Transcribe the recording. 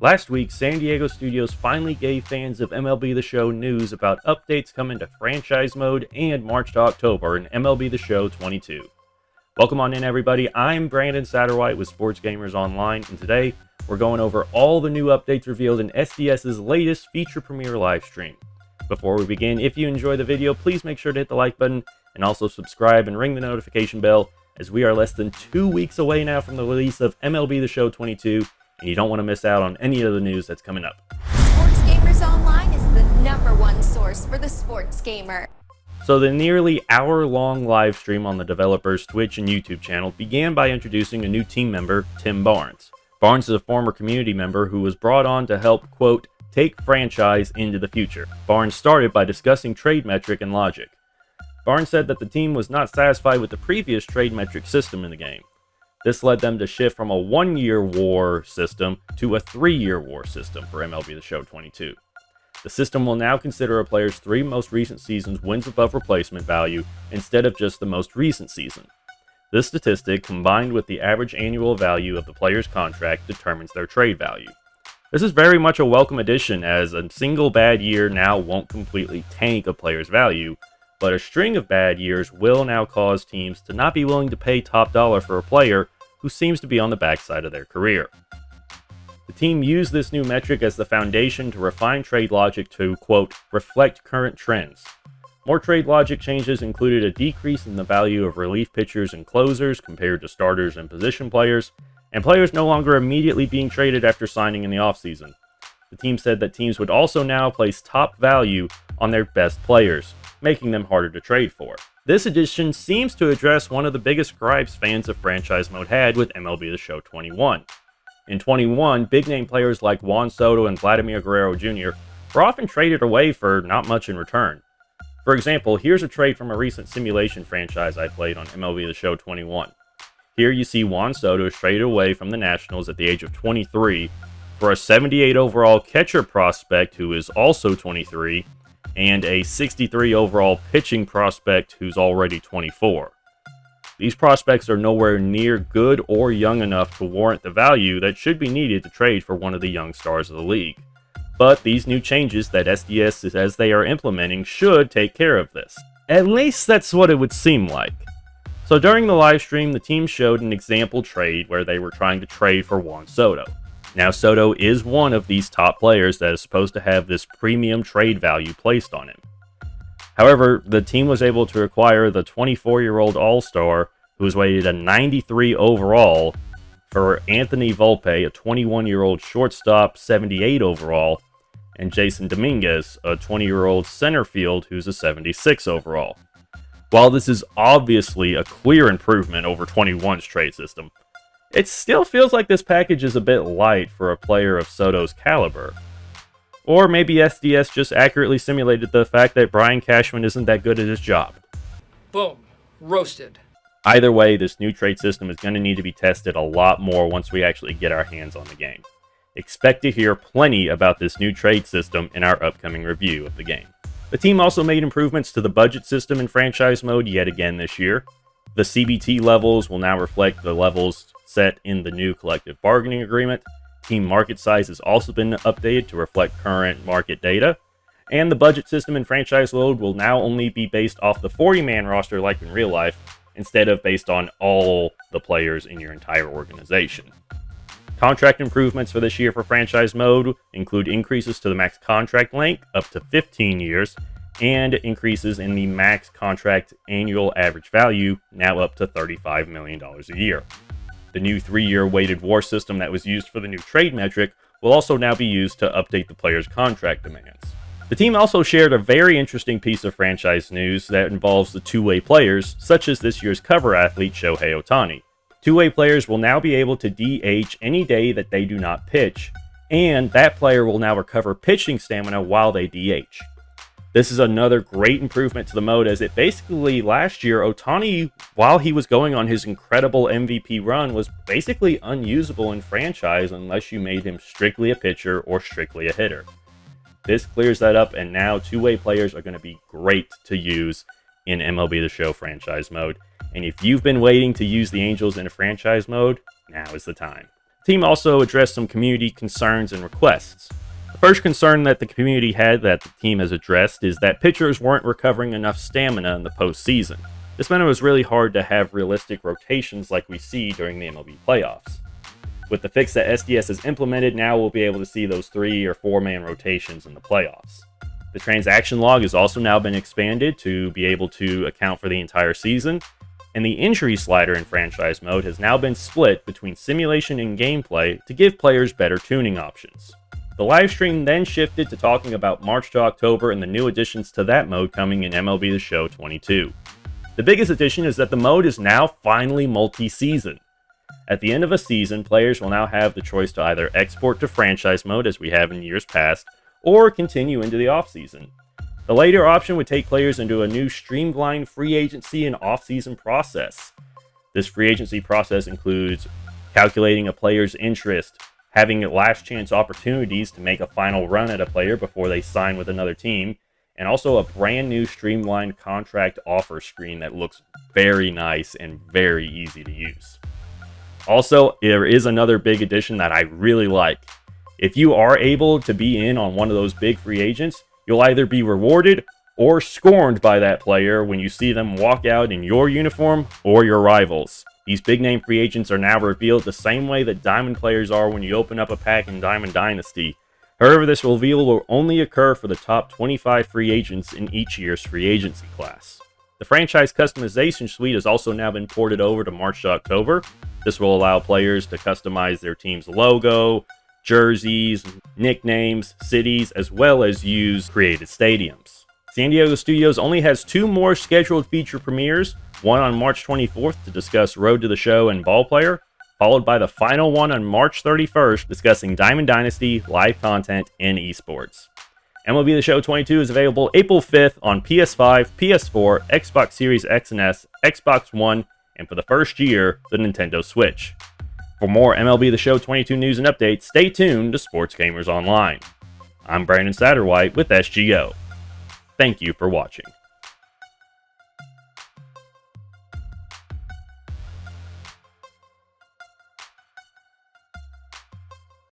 Last week, San Diego Studios finally gave fans of MLB The Show news about updates coming to franchise mode and March to October in MLB The Show 22. Welcome on in, everybody. I'm Brandon Satterwhite with Sports Gamers Online, and today we're going over all the new updates revealed in SDS's latest feature premiere live stream. Before we begin, if you enjoy the video, please make sure to hit the like button and also subscribe and ring the notification bell, as we are less than 2 weeks away now from the release of MLB The Show 22, and you don't want to miss out on any of the news that's coming up. Sports Gamers Online is the #1 source for the sports gamer. So the nearly hour-long live stream on the developer's Twitch and YouTube channel began by introducing a new team member, Tim Barnes. Barnes is a former community member who was brought on to help, quote, take franchise into the future. Barnes started by discussing trade metric and logic. Barnes said that the team was not satisfied with the previous trade metric system in the game. This led them to shift from a 1-year war system to a 3-year war system for MLB The Show 22. The system will now consider a player's 3 most recent seasons wins above replacement value instead of just the most recent season. This statistic, combined with the average annual value of the player's contract, determines their trade value. This is very much a welcome addition, as a single bad year now won't completely tank a player's value, but a string of bad years will now cause teams to not be willing to pay top dollar for a player who seems to be on the backside of their career. The team used this new metric as the foundation to refine trade logic to, quote, reflect current trends. More trade logic changes included a decrease in the value of relief pitchers and closers compared to starters and position players, and players no longer immediately being traded after signing in the offseason. The team said that teams would also now place top value on their best players, making them harder to trade for. This addition seems to address one of the biggest gripes fans of franchise mode had with MLB The Show 21. In 21, big-name players like Juan Soto and Vladimir Guerrero Jr. were often traded away for not much in return. For example, here's a trade from a recent simulation franchise I played on MLB The Show 21. Here you see Juan Soto traded away from the Nationals at the age of 23 for a 78 overall catcher prospect who is also 23, and a 63 overall pitching prospect who's already 24. These prospects are nowhere near good or young enough to warrant the value that should be needed to trade for one of the young stars of the league. But these new changes that SDS says they are implementing should take care of this. At least that's what it would seem like. So during the live stream, the team showed an example trade where they were trying to trade for Juan Soto. Now, Soto is one of these top players that is supposed to have this premium trade value placed on him. However, the team was able to acquire the 24-year-old All-Star, who was rated a 93 overall, for Anthony Volpe, a 21-year-old shortstop, 78 overall, and Jason Dominguez, a 20-year-old center field, who's a 76 overall. While this is obviously a clear improvement over 21's trade system, it still feels like this package is a bit light for a player of Soto's caliber. Or maybe SDS just accurately simulated the fact that Brian Cashman isn't that good at his job. Boom. Roasted. Either way, this new trade system is going to need to be tested a lot more once we actually get our hands on the game. Expect to hear plenty about this new trade system in our upcoming review of the game. The team also made improvements to the budget system in franchise mode yet again this year. The CBT levels will now reflect the levels set in the new collective bargaining agreement. Team market size has also been updated to reflect current market data. And the budget system in franchise mode will now only be based off the 40-man roster like in real life, instead of based on all the players in your entire organization. Contract improvements for this year for franchise mode include increases to the max contract length up to 15 years, and increases in the max contract annual average value, now up to $35 million a year. The new 3-year weighted war system that was used for the new trade metric will also now be used to update the player's contract demands. The team also shared a very interesting piece of franchise news that involves the two-way players, such as this year's cover athlete Shohei Ohtani. Two-way players will now be able to DH any day that they do not pitch, and that player will now recover pitching stamina while they DH. This is another great improvement to the mode, as it basically last year, Ohtani, while he was going on his incredible MVP run, was basically unusable in franchise unless you made him strictly a pitcher or strictly a hitter. This clears that up, and now two-way players are going to be great to use in MLB The Show franchise mode. And if you've been waiting to use the Angels in a franchise mode, now is the time. The team also addressed some community concerns and requests. The first concern that the community had that the team has addressed is that pitchers weren't recovering enough stamina in the postseason. This meant it was really hard to have realistic rotations like we see during the MLB playoffs. With the fix that SDS has implemented, now we'll be able to see those 3 or 4-man rotations in the playoffs. The transaction log has also now been expanded to be able to account for the entire season, and the injury slider in franchise mode has now been split between simulation and gameplay to give players better tuning options. The live stream then shifted to talking about March to October and the new additions to that mode coming in MLB The Show 22. The biggest addition is that the mode is now finally multi-season. At the end of a season, players will now have the choice to either export to franchise mode as we have in years past, or continue into the offseason. The later option would take players into a new streamlined free agency and offseason process. This free agency process includes calculating a player's interest, having last chance opportunities to make a final run at a player before they sign with another team, and also a brand new streamlined contract offer screen that looks very nice and very easy to use. Also, there is another big addition that I really like. If you are able to be in on one of those big free agents, you'll either be rewarded or scorned by that player when you see them walk out in your uniform or your rivals. These big name free agents are now revealed the same way that Diamond players are when you open up a pack in Diamond Dynasty. However, this reveal will only occur for the top 25 free agents in each year's free agency class. The franchise customization suite has also now been ported over to March to October. This will allow players to customize their team's logo, jerseys, nicknames, cities, as well as use created stadiums. San Diego Studios only has 2 more scheduled feature premieres, one on March 24th to discuss Road to the Show and Ballplayer, followed by the final one on March 31st discussing Diamond Dynasty, live content, and esports. MLB The Show 22 is available April 5th on PS5, PS4, Xbox Series X and S, Xbox One, and for the first year, the Nintendo Switch. For more MLB The Show 22 news and updates, stay tuned to Sports Gamers Online. I'm Brandon Satterwhite with SGO. Thank you for watching.